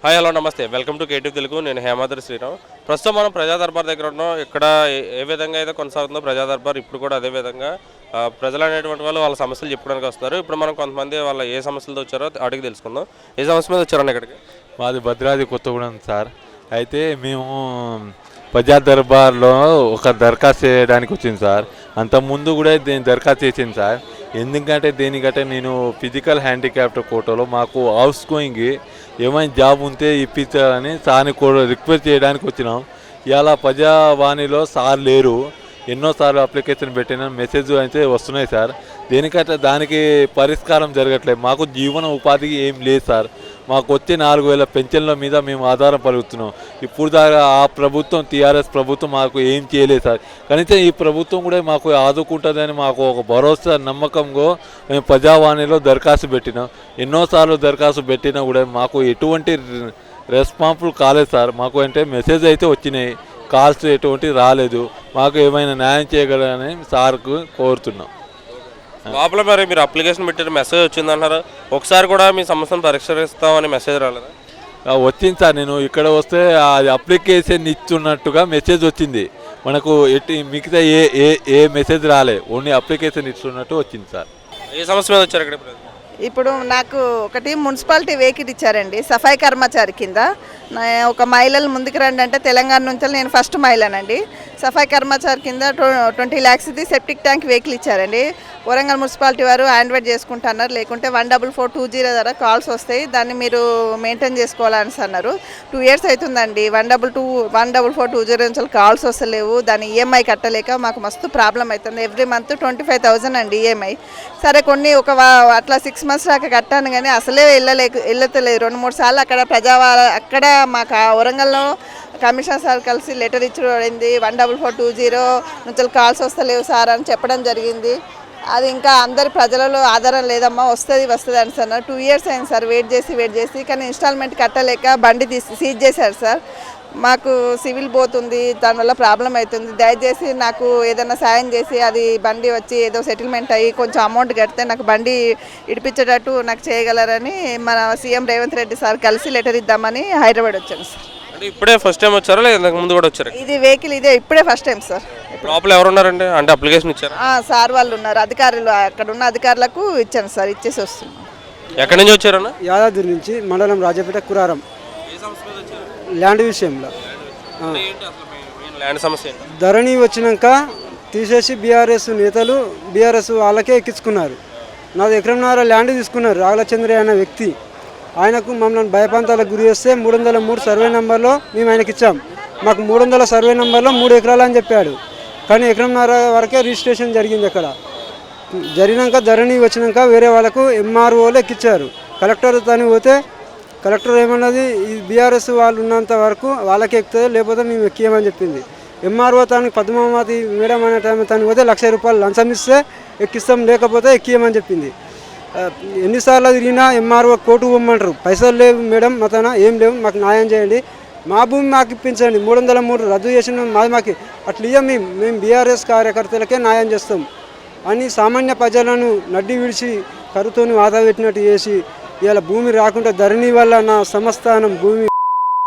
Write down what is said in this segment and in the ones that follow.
Hi hello నమస్తే welcome to కేటీవ్ Telugu. నేను హేమాద్రి శ్రీరామ్. ప్రస్తుతం మనం ప్రజా దర్బార్ దగ్గర ఉన్నాం. ఇక్కడ ఏ విధంగా అయితే కొనసాగుతుందో ప్రజా దర్బార్ ఇప్పుడు కూడా అదే విధంగా ప్రజలు అనేటువంటి వాళ్ళు వాళ్ళ సమస్యలు చెప్పుకోవడానికి వస్తారు. ఇప్పుడు మనం కొంతమంది వాళ్ళ ఏ సమస్యలతో వచ్చారో అడిగి తెలుసుకుందాం. ఏ సమస్య మీద వచ్చారన్న ఇక్కడికి? మాది భద్రాద్రి కొత్తగూడెం సార్. అయితే మేము ప్రజా దర్బార్లో ఒక దరఖాస్తు చేయడానికి వచ్చింది సార్. అంతకుముందు కూడా దీన్ని దరఖాస్తు చేసింది సార్. ఎందుకంటే దేనికంటే నేను ఫిజికల్ హ్యాండిక్యాప్ట్ కోటాలో మాకు హౌస్ గోయింగ్ ఏమైనా జాబ్ ఉంటే ఇప్పించాలని సార్ని కూడా రిక్వెస్ట్ చేయడానికి వచ్చినాం. ఇలా ప్రజావాణిలో సార్ లేరు. ఎన్నోసార్లు అప్లికేషన్ పెట్టిన మెసేజ్ అయితే వస్తున్నాయి సార్. దేనికంటే దానికి పరిష్కారం జరగట్లేదు. మాకు జీవన ఉపాధికి ఏం లేదు సార్. మాకు వచ్చే 4,000 పెన్షన్ల మీద మేము ఆధారపడుతున్నాం. ఇప్పుడు దాకా ఆ ప్రభుత్వం టీఆర్ఎస్ ప్రభుత్వం మాకు ఏం చేయలేదు సార్. కనీసం ఈ ప్రభుత్వం కూడా మాకు ఆదుకుంటుందని మాకు ఒక భరోసా నమ్మకంగా మేము ప్రజావాణిలో దరఖాస్తు పెట్టినాం. ఎన్నోసార్లు దరఖాస్తు పెట్టినా కూడా మాకు ఎటువంటి రెస్పాన్సిబుల్ కాలేదు సార్. మాకు అంటే మెసేజ్ అయితే వచ్చినాయి, కాల్స్ ఎటువంటి రాలేదు. మాకు ఏమైనా న్యాయం చేయగలరని సార్కు కోరుతున్నాం. లోపల మరి మీరు అప్లికేషన్ పెట్టిన మెసేజ్ వచ్చిందన్నారు. ఒకసారి కూడా మీ సమస్యను పరిష్కరిస్తామని మెసేజ్ రాలేదా? వచ్చింది సార్. నేను ఇక్కడ వస్తే అది అప్లికేషన్ ఇస్తున్నట్టుగా మెసేజ్ వచ్చింది. మనకు మిగతా ఏ మెసేజ్ రాలే, ఓన్లీ అప్లికేషన్ ఇస్తున్నట్టు వచ్చింది సార్. ఏ సమస్య మీద వచ్చారు ఇక్కడ? ఇప్పుడు నాకు ఒకటి మున్సిపాలిటీ వెహికల్ ఇచ్చారండి సఫాయి కర్మచారి కింద. ఒక మహిళలు ముందుకు రండి అంటే తెలంగాణ నుంచి నేను ఫస్ట్ మహిళనండి. సఫాయి కర్మచారి కింద 20 lakhsది సెప్టిక్ ట్యాంక్ వెహికల్ ఇచ్చారండి. వరంగల్ మున్సిపాలిటీ వారు హ్యాండ్ఓవర్ చేసుకుంటున్నారు. లేకుంటే 14420 ద్వారా కాల్స్ వస్తాయి, దాన్ని మీరు మెయింటైన్ చేసుకోవాలని అన్నారు. 2 years అవుతుందండి. 14420 నుంచి కాల్స్ వస్తలేవు. దాని ఈఎంఐ కట్టలేక మాకు మస్తు ప్రాబ్లం అవుతుంది. ఎవ్రీ మంత్ 25,000 అండి ఈఎంఐ. సరే కొన్ని అట్లా 6 months దాకా కట్టాను కానీ అసలే వెళ్ళతలేదు. 2-3 సార్లు అక్కడ మాకు వరంగల్లో కమిషనర్ సార్ కలిసి లెటర్ ఇచ్చింది. 14420 నుంచి కాల్స్ వస్తలేవు సార్ అని చెప్పడం జరిగింది. అది ఇంకా అందరి ప్రజలలో ఆధారం లేదమ్మా, వస్తుంది అని సార్. 2 years అయింది సార్ వెయిట్ చేసి కానీ ఇన్స్టాల్మెంట్ కట్టలేక బండి సీజ్ చేశారు సార్. మాకు సివిల్ పోతుంది, దానివల్ల ప్రాబ్లం అవుతుంది. దయచేసి నాకు ఏదైనా సాయం చేసి అది బండి వచ్చి ఏదో సెటిల్మెంట్ అయ్యి కొంచెం అమౌంట్ కడితే నాకు బండి ఇడిపించేటట్టు నాకు చేయగలరని మన సీఎం రేవంత్ రెడ్డి సార్ కలిసి లెటర్ ఇద్దామని హైదరాబాద్ వచ్చాను సార్. ఇప్పుడే ఫస్ట్ టైం వచ్చారా లేదా ముందు కూడా వచ్చారు? ఇది వెహికల్ ఇప్పుడే ఫస్ట్ టైం సార్. లోపల ఎవరు ఉన్నారండి? అంటే అప్లికేషన్ ఇచ్చారు సార్ వాళ్ళు ఉన్నారు, అధికారులు అక్కడ ఉన్న అధికారులకు ఇచ్చాను సార్. ఇచ్చేసి వస్తున్నాం. ఎక్కడి నుంచి వచ్చారన్నా? యాదాద్రి నుంచి, మండలం రాజపేట, కురారం. ల్యాండ్ విషయంలో ధరణి వచ్చినాక తీసేసి బీఆర్ఎస్ నేతలు బీఆర్ఎస్ వాళ్ళకే ఎక్కించుకున్నారు. 4 ఎకరంన్నర ల్యాండ్ తీసుకున్నారు రాఘలచంద్రయ్య అనే వ్యక్తి. ఆయనకు మమ్మల్ని భయప్రాంతాలకు గురి చేస్తే 303 సర్వే నెంబర్లో మేము ఆయనకి ఇచ్చాం. మాకు 300 సర్వే నెంబర్లో 3 ఎకరాలు అని చెప్పాడు. కానీ ఎకరంన్నర వరకే రిజిస్ట్రేషన్ జరిగింది. అక్కడ జరిగినాక ధరణి వచ్చినాక వేరే వాళ్ళకు ఎంఆర్ఓలు ఎక్కించారు. కలెక్టర్ తను పోతే కలెక్టర్ ఏమన్నది, ఈ బీఆర్ఎస్ వాళ్ళు ఉన్నంత వరకు వాళ్ళకి ఎక్కుతుంది, లేకపోతే మేము ఎక్కియమని చెప్పింది. ఎంఆర్ఓ తనకి పద్మావతి మేడం అనే టైం తనకి పోతే ₹1,00,000 లంచం ఇస్తే ఎక్కిస్తాం, లేకపోతే ఎక్కియమని చెప్పింది. ఎన్నిసార్లు తిరిగినా ఎంఆర్ఓ కోర్టు పోమంటారు. పైసలు లేవు మేడం, మా తన ఏం లేవు, మాకు న్యాయం చేయండి, మా భూమి మాకు ఇప్పించండి, 303 రద్దు చేసిన మాకు అట్లా ఇయ్యం, మేము బీఆర్ఎస్ కార్యకర్తలకే న్యాయం చేస్తాం అని సామాన్య ప్రజలను నడ్డి విడిచి కరుతోని వాత పెట్టినట్టు చేసి ఇలా భూమి రాకుండా ధరణి వల్ల నా సంస్థానం భూమి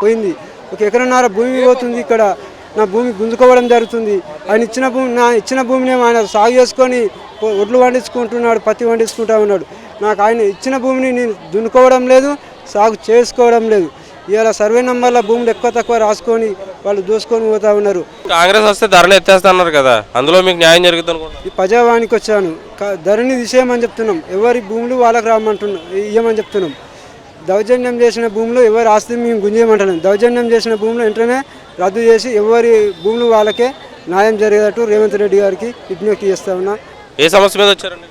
పోయింది. 1 ఎకరన్నర భూమి పోతుంది. ఇక్కడ నా భూమి గుంజుకోవడం జరుగుతుంది. ఆయన ఇచ్చిన భూమిని ఆయన సాగు చేసుకొని ఒడ్లు పండించుకుంటున్నాడు, పత్తి పండించుకుంటా ఉన్నాడు. నాకు ఆయన ఇచ్చిన భూమిని నేను దున్నుకోవడం లేదు, సాగు చేసుకోవడం లేదు. ఇలా సర్వే నెంబర్ల భూములు ఎక్కువ తక్కువ రాసుకొని వాళ్ళు దోసుకొని పోతా ఉన్నారు. కాంగ్రెస్ వస్తే ధరలు ఎత్తేస్తున్నారు కదా, అందులో మీకు న్యాయం జరుగుతుంది అనుకుంటున్నాను. ఈ ప్రజావానికి వచ్చాను, ధరణి తీసేయమని చెప్తున్నాం. ఎవరి భూములు వాళ్ళకి ఇవ్వమని చెప్తున్నాం. దౌర్జన్యం చేసిన భూములు ఎవరి ఆస్తి మేము గుంజేయమంటున్నాం. దౌర్జన్యం చేసిన భూములు వెంటనే రద్దు చేసి ఎవరి భూములు వాళ్ళకే న్యాయం జరిగేటట్టు రేవంత్ రెడ్డి గారికి విజ్ఞప్తి చేస్తా ఉన్నా. ఏ సమస్య మీద వచ్చారండి?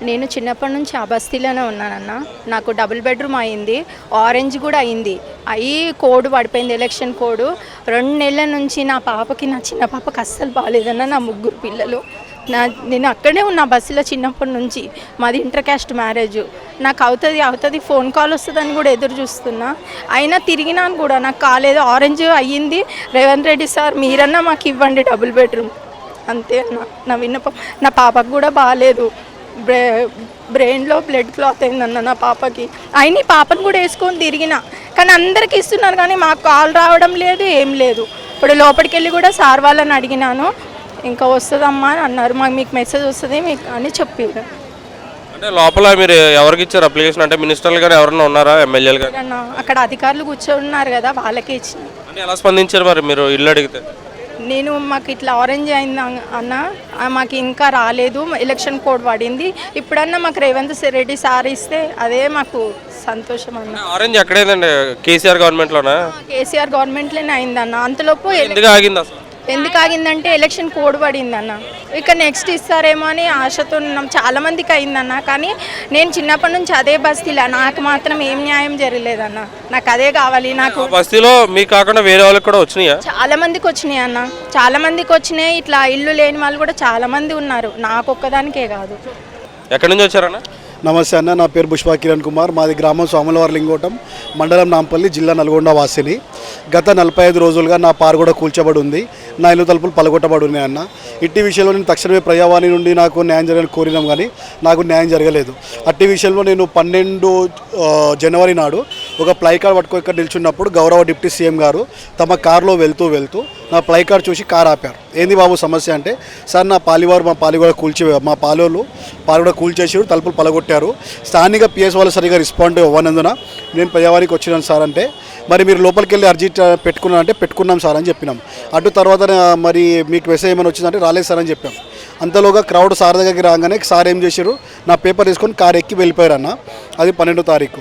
నేను చిన్నప్పటి నుంచి ఆ బస్తీలోనే ఉన్నానన్న. నాకు డబుల్ బెడ్రూమ్ అయింది, ఆరెంజ్ కూడా అయింది. కోడ్ పడిపోయింది, ఎలక్షన్ కోడ్. 2 నెలల నుంచి నా చిన్న పాపకి అస్సలు బాగాలేదన్న. నా 3 పిల్లలు. నేను అక్కడే ఉన్నా బస్సులో చిన్నప్పటి నుంచి. మాది ఇంటర్ క్యాస్ట్ మ్యారేజ్. నాకు అవుతుంది ఫోన్ కాల్ వస్తుందని కూడా ఎదురు చూస్తున్నా. అయినా తిరిగినాను కూడా, నాకు కాలేదు. ఆరెంజ్ అయ్యింది. రేవంత్ రెడ్డి సార్ మీరన్నా మాకు ఇవ్వండి డబుల్ బెడ్రూమ్, అంతే అన్న నా విన్నపం. నా పాపకు కూడా బాగాలేదు. బ్రెయిన్లో బ్లడ్ క్లాత్ అయిందన్న నా పాపకి. అయినా పాపను కూడా వేసుకొని తిరిగిన, కానీ అందరికి ఇస్తున్నారు కానీ మాకు కాల్ రావడం లేదు, ఏం లేదు. ఇప్పుడు లోపలికి వెళ్ళి కూడా సార్ వాళ్ళని అడిగినాను, ఇంకా వస్తుందమ్మా అని అన్నారు. మీకు మెసేజ్ వస్తుంది మీకు అని చెప్పారు. అంటే లోపల మీరు ఎవరికి ఇచ్చారు అప్లికేషన్? అంటే మినిస్టర్లు కానీ ఎవరైనా ఉన్నారా, ఎమ్మెల్యేలు కానీ? అక్కడ అధికారులు కూర్చోన్నారు కదా, వాళ్ళకే ఇచ్చిన. అంటే ఎలా స్పందించారు మరి మీరు ఇల్లు అడిగితే? నేను మాకు ఇట్లా ఆరెంజ్ అయింది అన్న, మాకు ఇంకా రాలేదు, ఎలక్షన్ కోడ్ పడింది, ఇప్పుడన్నా మాకు రేవంత్ రెడ్డి సార్ ఇస్తే అదే మాకు సంతోషం అన్న. ఆరెంజ్ ఎక్కడైందండి? కేసీఆర్ గవర్నమెంట్లోనా? కేసీఆర్ గవర్నమెంట్లోనే అయిందన్న. అంతలోపు ఎందుకు ఆగింది అసలు? ఎందుకు ఆగిందంటే ఎలక్షన్ కోడ్ పడిందన్న, ఇక నెక్స్ట్ ఇస్తారేమో అని ఆశతో ఉన్నాం. చాలామందికి అయిందన్న, కానీ నేను చిన్నప్పటి నుంచి అదే బస్తీలా, నాకు మాత్రం ఏం న్యాయం జరగలేదన్న. నాకు అదే కావాలి. నాకు బస్తీలో మీకు కాకుండా వేరే వాళ్ళకి కూడా వచ్చినాయా? చాలా మందికి వచ్చినాయి అన్న, చాలా మందికి వచ్చినాయి. ఇట్లా ఇల్లు లేని వాళ్ళు కూడా చాలా మంది ఉన్నారు, నాకు ఒక్కదానికే కాదు. ఎక్కడి నుంచి వచ్చారన్న? నమస్తే అన్న, నా పేరు పుష్పా కిరణ్ కుమార్. మాది గ్రామం సోమలవారి లింగోటం, మండలం నాంపల్లి, జిల్లా నల్గొండ వాసిని. గత 45 రోజులుగా నా పారు కూడా కూల్చబడి ఉంది, నా ఇల్లు తలుపులు పలగొట్టబడి ఉన్నాయి అన్న. ఇట్టి విషయంలో నేను తక్షణమే ప్రజావాణి నుండి నాకు న్యాయం జరగాలని కోరినాం, కానీ నాకు న్యాయం జరగలేదు. అట్టి విషయంలో నేను 12 జనవరి నాడు ఒక ప్లై కార్డ్ పట్టుకొని ఇక్కడ నిల్చున్నప్పుడు గౌరవ డిప్యూటీ సీఎం గారు తమ కారులో వెళ్తూ నా ప్లై కార్డ్ చూసి కారు ఆపారు. ఏంది బాబు సమస్య అంటే, సార్ నా మా పాలి కూడా కూల్చేసి తలుపులు పలగొట్టారు, స్థానిక పిఎస్ వాళ్ళు సరిగా రెస్పాండ్ అవ్వనందున నేను ప్రజావానికి వచ్చినాను సార్ అంటే, మరి మీరు లోపలికి వెళ్ళి అర్జీ పెట్టుకున్నారంటే పెట్టుకున్నాం సార్ అని చెప్పినాం. అటు తర్వాత మరి మీకు మెసేజ్ ఏమైనా వచ్చిందంటే రాలేదు సార్ అని చెప్పాం. అంతలోగా క్రౌడ్ సార్ దగ్గరికి రాగానే సార్ ఏం చేశారు, నా పేపర్ తీసుకొని కారు ఎక్కి వెళ్ళిపోయారు అన్న. అది 12వ తారీఖు.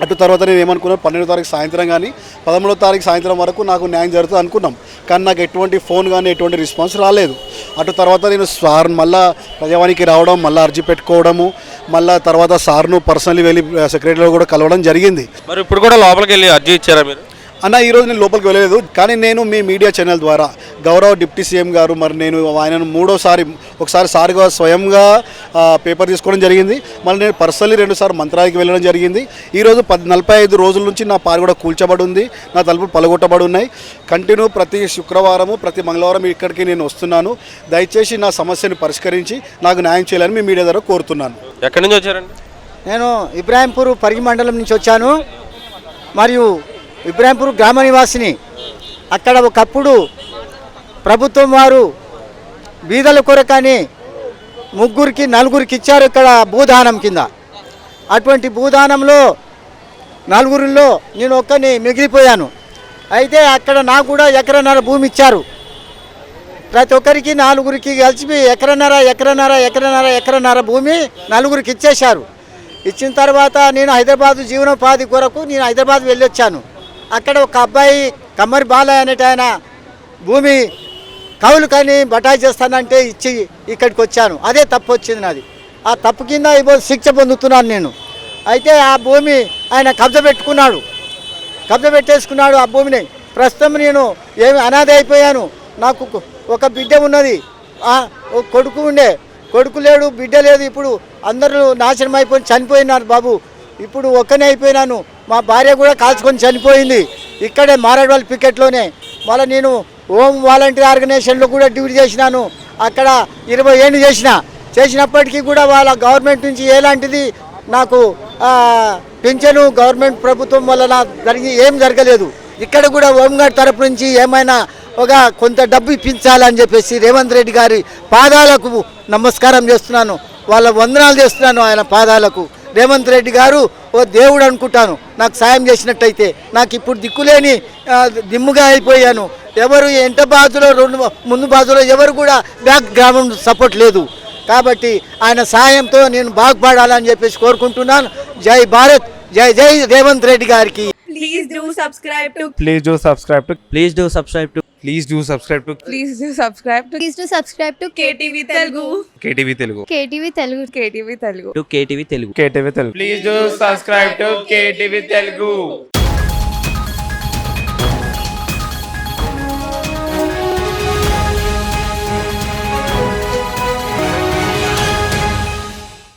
అటు తర్వాత నేను ఏమనుకున్నాను, 12వ తారీఖు సాయంత్రం కానీ 13వ తారీఖు సాయంత్రం వరకు నాకు న్యాయం జరుగుతుంది అనుకున్నాం, కానీ నాకు ఎటువంటి ఫోన్ కానీ ఎటువంటి రెస్పాన్స్ రాలేదు. అటు తర్వాత నేను సార్ మళ్ళీ ప్రజావానికి రావడం, మళ్ళీ అర్జీ పెట్టుకోవడము, మళ్ళీ తర్వాత సార్ను పర్సనలీ వెళ్ళి సెక్రటరీలో కూడా కలవడం జరిగింది. మరి ఇప్పుడు కూడా లోపలికి వెళ్ళి అర్జీ ఇచ్చారా మీరు? అన్న ఈరోజు నేను లోపలికి వెళ్ళలేదు, కానీ నేను మీ మీడియా ఛానల్ ద్వారా గౌరవ డిప్యూటీ సీఎం గారు, మరి నేను ఆయనను ఒకసారి సార్గా స్వయంగా పేపర్ తీసుకోవడం జరిగింది. మళ్ళీ నేను పర్సనలీ 2 సార్లు మంత్రాలయకి వెళ్ళడం జరిగింది. ఈరోజు 45 రోజుల నుంచి నా పారు కూడా కూల్చబడి ఉంది, నా తలుపులు పలగొట్టబడి ఉన్నాయి. కంటిన్యూ ప్రతి శుక్రవారము ప్రతి మంగళవారం ఇక్కడికి నేను వస్తున్నాను. దయచేసి నా సమస్యను పరిష్కరించి నాకు న్యాయం చేయాలని మీ మీడియా ద్వారా కోరుతున్నాను. ఎక్కడి నుంచి వచ్చారండి? నేను ఇబ్రాహీంపూర్ పరిగి మండలం నుంచి వచ్చాను, మరియు ఇబ్రాహీంపూర్ గ్రామ నివాసిని. అక్కడ ఒకప్పుడు ప్రభుత్వం వారు బీదల కొరకని 3 4 ఇచ్చారు ఇక్కడ భూదానం కింద. అటువంటి భూదానంలో 4లో నేను ఒక్కని మిగిలిపోయాను. అయితే అక్కడ నాకు కూడా ఎకరన్నర భూమి ఇచ్చారు. ప్రతి ఒక్కరికి 4 కలిసి ఎకరన్నర భూమి 4 ఇచ్చేశారు. ఇచ్చిన తర్వాత నేను హైదరాబాదు జీవనోపాధి కొరకు నేను హైదరాబాద్ వెళ్ళొచ్చాను. అక్కడ ఒక అబ్బాయి కమ్మరి బాలయ్య అనేట ఆయన భూమి కౌలు కానీ బటాయి చేస్తానంటే ఇచ్చి ఇక్కడికి వచ్చాను. అదే తప్పు వచ్చింది నాది. ఆ తప్పు కింద ఇప్పుడు శిక్ష పొందుతున్నాను నేను. అయితే ఆ భూమి ఆయన కబ్జా పెట్టేసుకున్నాడు ఆ భూమిని. ప్రస్తుతం నేను ఏమి అనాథ అయిపోయాను. నాకు ఒక బిడ్డ ఉన్నది, ఒక కొడుకు ఉండే, కొడుకు లేడు, బిడ్డ లేదు. ఇప్పుడు అందరూ నాశనం అయిపోయి చనిపోయినారు బాబు. ఇప్పుడు ఒక్కనే అయిపోయినాను. మా భార్య కూడా కాల్చుకొని చనిపోయింది ఇక్కడే మారేడువల్లి పికెట్లోనే. మళ్ళీ నేను హోమ్ వాలంటీర్ ఆర్గనైజేషన్లో కూడా డ్యూటీ చేసినాను. అక్కడ 20 ఏళ్ళు చేసినప్పటికీ కూడా వాళ్ళ గవర్నమెంట్ నుంచి ఎలాంటిది నాకు పింఛను గవర్నమెంట్ ప్రభుత్వం వల్ల ఏం జరగలేదు. ఇక్కడ కూడా హోంగార్డ్ తరపు నుంచి ఏమైనా కొంత డబ్బు ఇప్పించాలని చెప్పేసి రేవంత్ రెడ్డి గారి పాదాలకు నమస్కారం చేస్తున్నాను, వాళ్ళ వందనాలు చేస్తున్నాను ఆయన పాదాలకు. రేవంత్ రెడ్డి గారు ఓ దేవుడు అనుకుంటాను నాకు సాయం చేసినట్టయితే. నాకు ఇప్పుడు దిక్కులేని దిమ్ముగా అయిపోయాను. ఎవరు ఎంత బాధలో ముందు బాధలో ఎవరు కూడా బ్యాక్గ్రౌండ్ సపోర్ట్ లేదు. కాబట్టి ఆయన సాయంతో నేను బాగుపడాలని చెప్పేసి కోరుకుంటున్నాను. జై భారత్, జై జై రేవంత్ రెడ్డి గారికి. Please do subscribe to Please do subscribe to Please do subscribe to Please do subscribe to Please do subscribe to Please do subscribe to KTV Telugu KTV Telugu KTV Telugu. KTV Telugu KTV Telugu. Please do subscribe to KTV Telugu.